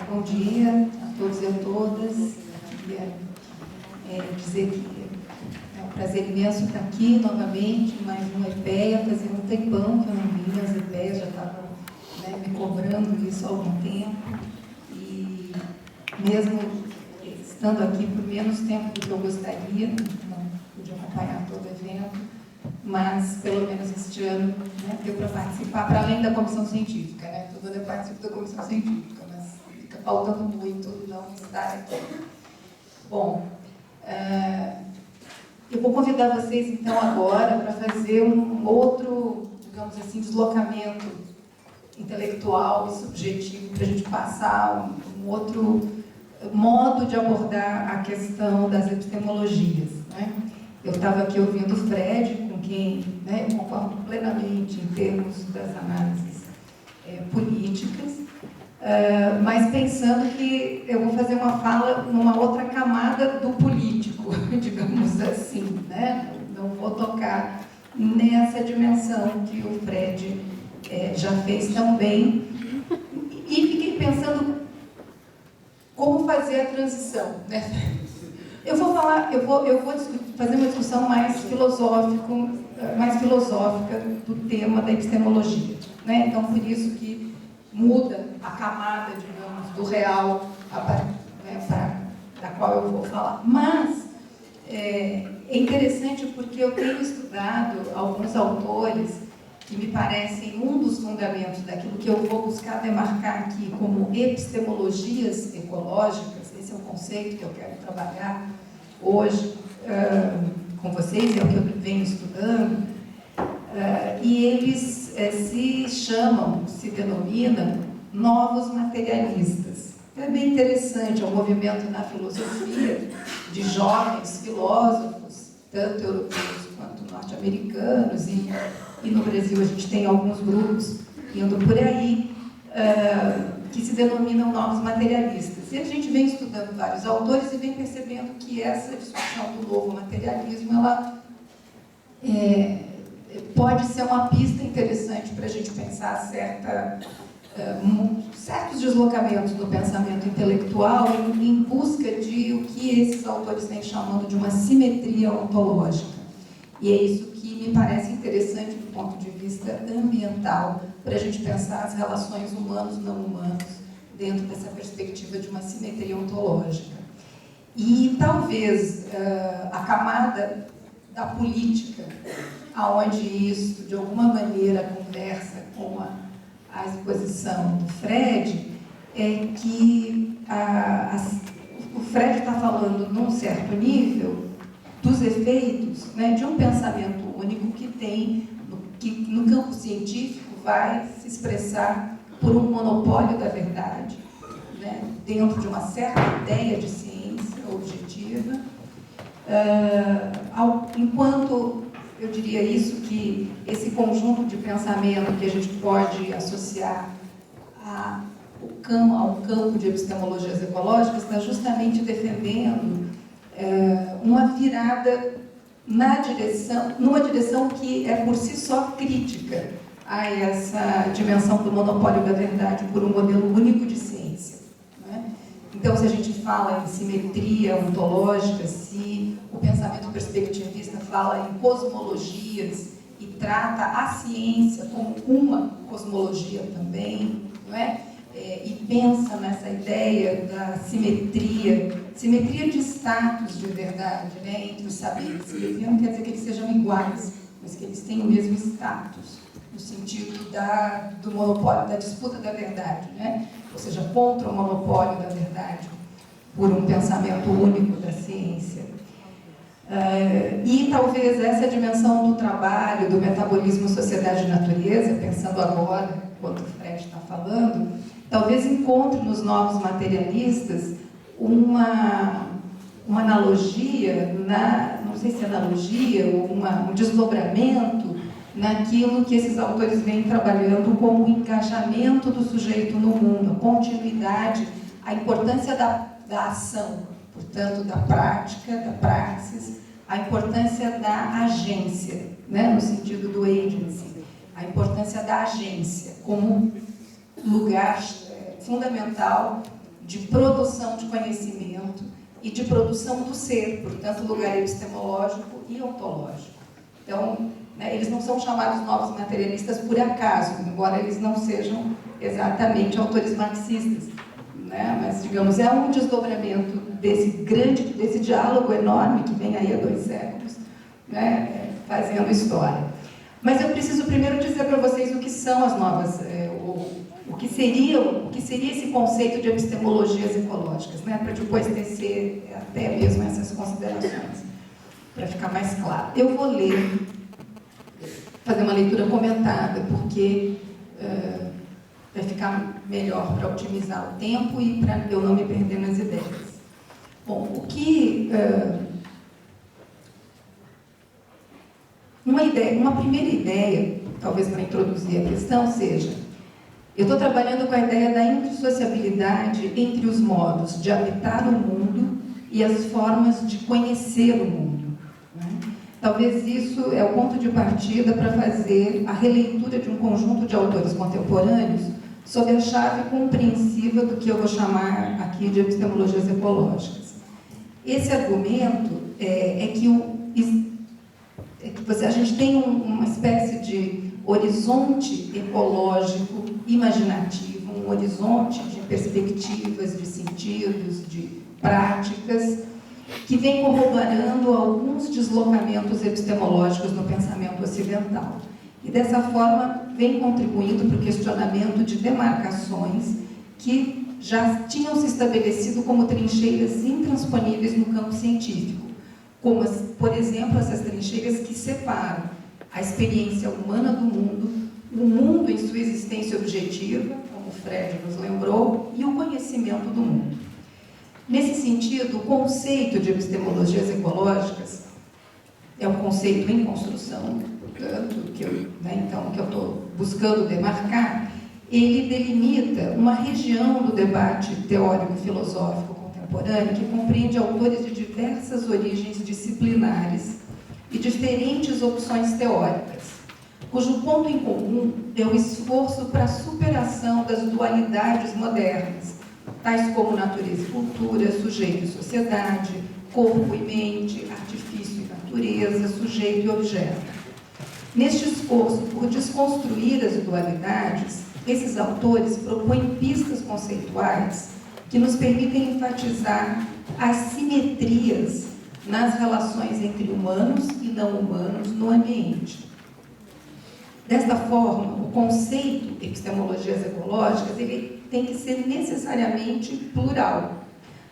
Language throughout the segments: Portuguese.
Bom dia a todos e a todas. Queria dizer que é um prazer imenso estar aqui novamente, mais uma EPEA. Fazia um tempão que eu não vinha, as EPEAs já estavam me cobrando isso há algum tempo. E mesmo estando aqui por menos tempo do que eu gostaria, não pude acompanhar todo o evento, mas pelo menos este ano deu para participar, para além da comissão científica. Todo ano eu participo da comissão científica, mas fica faltando muito não estar aqui. Bom, eu vou convidar vocês então agora para fazer um outro, digamos assim, deslocamento intelectual e subjetivo, para a gente passar um outro modo de abordar a questão das epistemologias. Eu estava aqui ouvindo o Fred, com quem eu concordo plenamente em termos das análises políticas, mas pensando que eu vou fazer uma fala numa outra camada do político, digamos assim, Não vou tocar nessa dimensão que o Fred já fez tão bem. E fiquei pensando como fazer a transição, Eu vou fazer uma discussão mais filosófica do tema da epistemologia, Então, por isso que muda a camada, digamos, do real da qual eu vou falar. Mas é interessante porque eu tenho estudado alguns autores que me parecem um dos fundamentos daquilo que eu vou buscar demarcar aqui como epistemologias ecológicas. Esse é o conceito que eu quero trabalhar hoje com vocês, é o que eu venho estudando, e eles se denominam novos materialistas. É bem interessante, é um movimento na filosofia de jovens filósofos, tanto europeus quanto norte-americanos, e no Brasil a gente tem alguns grupos indo por aí, que se denominam novos materialistas. E a gente vem estudando vários autores e vem percebendo que essa discussão do novo materialismo, ela pode ser uma pista interessante para a gente pensar certos deslocamentos do pensamento intelectual em busca de o que esses autores vêm chamando de uma simetria ontológica. E é isso que me parece interessante do ponto de vista ambiental, para a gente pensar as relações humanos e não humanos dentro dessa perspectiva de uma simetria ontológica. E talvez a camada da política, aonde isso, de alguma maneira, conversa com a exposição do Fred, é que o Fred está falando, num certo nível, dos efeitos de um pensamento único que no campo científico vai se expressar por um monopólio da verdade, dentro de uma certa ideia de ciência objetiva, enquanto eu diria isso, que esse conjunto de pensamento que a gente pode associar a um campo de epistemologias ecológicas está justamente defendendo uma virada numa direção que é por si só crítica a essa dimensão do monopólio da verdade por um modelo único de ciência. Então, se a gente fala em simetria ontológica, se o pensamento perspectivista fala em cosmologias e trata a ciência como uma cosmologia também, e pensa nessa ideia da simetria de status de verdade, entre os saberes. Simetria não quer dizer que eles sejam iguais, mas que eles têm o mesmo status, no sentido do monopólio, da disputa da verdade, Ou seja, contra o monopólio da verdade por um pensamento único da ciência. E talvez essa dimensão do trabalho, do metabolismo sociedade e natureza, pensando agora, enquanto o Fred está falando, talvez encontre nos novos materialistas uma analogia, não sei se analogia, ou um desdobramento naquilo que esses autores vêm trabalhando como o engajamento do sujeito no mundo, a continuidade, a importância da ação, portanto, da prática, da praxis, a importância da agência, no sentido do agency, a importância da agência como lugar fundamental de produção de conhecimento e de produção do ser, portanto, lugar epistemológico e ontológico. Então, né, eles não são chamados novos materialistas por acaso, embora eles não sejam exatamente autores marxistas, né? Mas, digamos, é um desdobramento desse diálogo enorme que vem aí há 2 séculos, né, fazendo história. Mas eu preciso primeiro dizer para vocês o que são as novas, o que seria esse conceito de epistemologias ecológicas, né, para depois tecer até mesmo essas considerações, para ficar mais claro. Eu vou ler, fazer uma leitura comentada, porque vai ficar melhor para otimizar o tempo e para eu não me perder nas ideias. Bom, uma primeira ideia, talvez para introduzir a questão, seja: eu estou trabalhando com a ideia da indissociabilidade entre os modos de habitar o mundo e as formas de conhecer o mundo, né? Talvez isso é o ponto de partida para fazer a releitura de um conjunto de autores contemporâneos sob a chave compreensiva do que eu vou chamar aqui de epistemologias ecológicas. Esse argumento é que a gente tem uma espécie de horizonte ecológico imaginativo, um horizonte de perspectivas, de sentidos, de práticas, que vem corroborando alguns deslocamentos epistemológicos no pensamento ocidental. E, dessa forma, vem contribuindo para o questionamento de demarcações que já tinham se estabelecido como trincheiras intransponíveis no campo científico, como, por exemplo, essas trincheiras que separam a experiência humana do mundo, o mundo em sua existência objetiva, como Freire nos lembrou, e o conhecimento do mundo. Nesse sentido, o conceito de epistemologias ecológicas é um conceito em construção, portanto, que eu estou buscando demarcar. Ele delimita uma região do debate teórico-filosófico contemporâneo que compreende autores de diversas origens disciplinares e diferentes opções teóricas, cujo ponto em comum é o esforço para a superação das dualidades modernas, tais como natureza e cultura, sujeito e sociedade, corpo e mente, artifício e natureza, sujeito e objeto. Neste esforço por desconstruir as dualidades, esses autores propõem pistas conceituais que nos permitem enfatizar as simetrias nas relações entre humanos e não humanos no ambiente. Desta forma, o conceito de epistemologias ecológicas ele tem que ser necessariamente plural,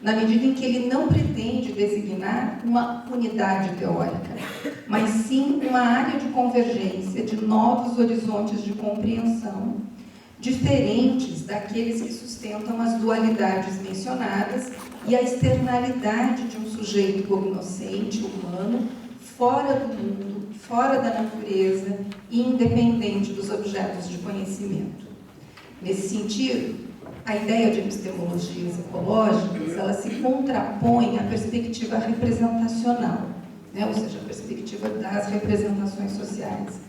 na medida em que ele não pretende designar uma unidade teórica, mas sim uma área de convergência de novos horizontes de compreensão, diferentes daqueles que sustentam as dualidades mencionadas e a externalidade de um sujeito cognoscente humano fora do mundo, fora da natureza e independente dos objetos de conhecimento. Nesse sentido, a ideia de epistemologias ecológicas, ela se contrapõe à perspectiva representacional, né? Ou seja, a perspectiva das representações sociais.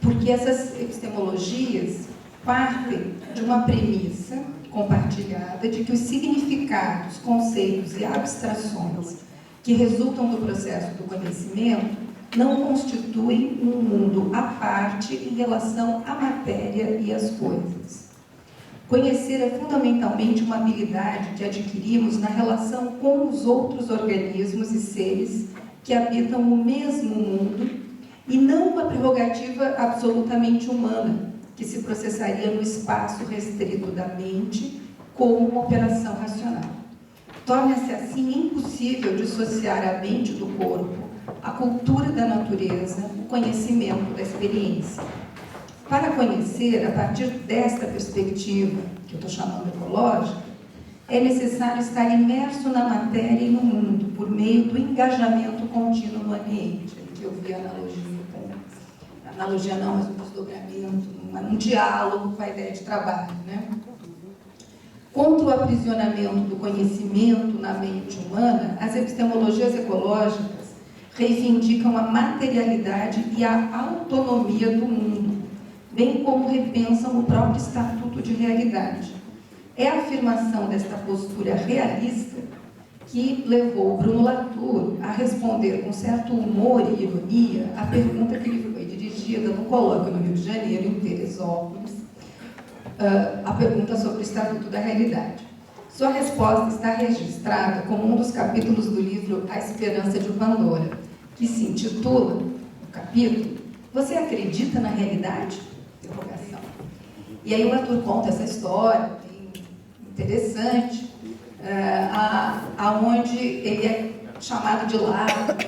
Porque essas epistemologias partem de uma premissa compartilhada de que os significados, conceitos e abstrações que resultam do processo do conhecimento não constituem um mundo à parte em relação à matéria e às coisas. Conhecer é fundamentalmente uma habilidade que adquirimos na relação com os outros organismos e seres que habitam o mesmo mundo e não uma prerrogativa absolutamente humana, que se processaria no espaço restrito da mente como uma operação racional. Torna-se assim impossível dissociar a mente do corpo, a cultura da natureza, o conhecimento da experiência. Para conhecer, a partir desta perspectiva, que eu estou chamando ecológica, é necessário estar imerso na matéria e no mundo, por meio do engajamento contínuo no ambiente. Aqui eu vi a analogia não, mas um desdobramento, um diálogo com a ideia de trabalho, né? Contra o aprisionamento do conhecimento na mente humana, as epistemologias ecológicas reivindicam a materialidade e a autonomia do mundo, bem como repensam o próprio estatuto de realidade. É a afirmação desta postura realista que levou Bruno Latour a responder com certo humor e ironia a pergunta que lhe foi dirigida no colóquio no Rio de Janeiro, em Teresópolis, a pergunta sobre o Estatuto da Realidade. Sua resposta está registrada como um dos capítulos do livro A Esperança de Pandora, que se intitula, o capítulo, Você acredita na realidade? Interrogação. E aí o Latour conta essa história, bem interessante, aonde ele é chamado de lado